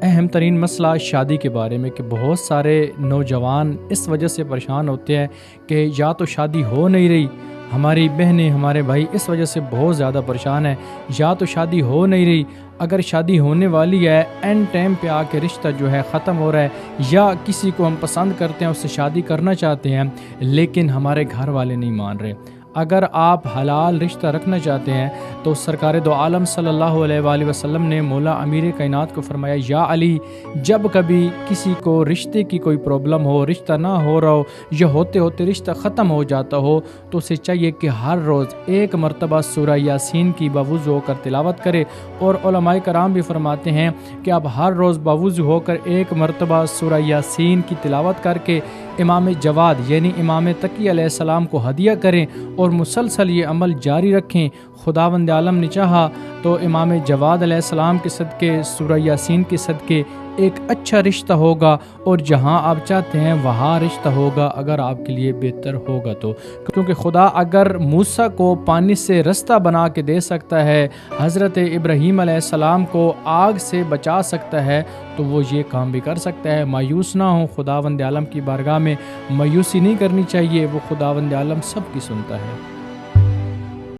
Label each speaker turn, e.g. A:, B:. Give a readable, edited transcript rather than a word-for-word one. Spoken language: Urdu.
A: اہم ترین مسئلہ شادی کے بارے میں کہ بہت سارے نوجوان اس وجہ سے پریشان ہوتے ہیں کہ یا تو شادی ہو نہیں رہی، ہماری بہنیں ہمارے بھائی اس وجہ سے بہت زیادہ پریشان ہیں، یا تو شادی ہو نہیں رہی، اگر شادی ہونے والی ہے اینڈ ٹائم پہ آ کے رشتہ جو ہے ختم ہو رہا ہے، یا کسی کو ہم پسند کرتے ہیں اس سے شادی کرنا چاہتے ہیں لیکن ہمارے گھر والے نہیں مان رہے۔ اگر آپ حلال رشتہ رکھنا چاہتے ہیں تو سرکار دو عالم صلی اللہ علیہ وآلہ وسلم نے مولا امیر کائنات کو فرمایا، یا علی جب کبھی کسی کو رشتے کی کوئی پرابلم ہو، رشتہ نہ ہو رہا ہو یا ہوتے ہوتے رشتہ ختم ہو جاتا ہو تو اسے چاہیے کہ ہر روز ایک مرتبہ سورہ یاسین کی باوضو ہو کر تلاوت کرے، اور علماء کرام بھی فرماتے ہیں کہ آپ ہر روز باوضو ہو کر ایک مرتبہ سورہ یاسین کی تلاوت کر کے امام جواد یعنی امام تقی علیہ السلام کو ہدیہ کریں اور مسلسل یہ عمل جاری رکھیں۔ خداوند عالم نے چاہا تو امام جواد علیہ السلام کے صدقے، سورہ یاسین کے صدقے ایک اچھا رشتہ ہوگا، اور جہاں آپ چاہتے ہیں وہاں رشتہ ہوگا اگر آپ کے لیے بہتر ہوگا تو، کیونکہ خدا اگر موسیٰ کو پانی سے رستہ بنا کے دے سکتا ہے، حضرت ابراہیم علیہ السلام کو آگ سے بچا سکتا ہے تو وہ یہ کام بھی کر سکتا ہے۔ مایوس نہ ہوں، خداوند عالم کی بارگاہ میں مایوسی نہیں کرنی چاہیے، وہ خداوند عالم سب کی سنتا ہے۔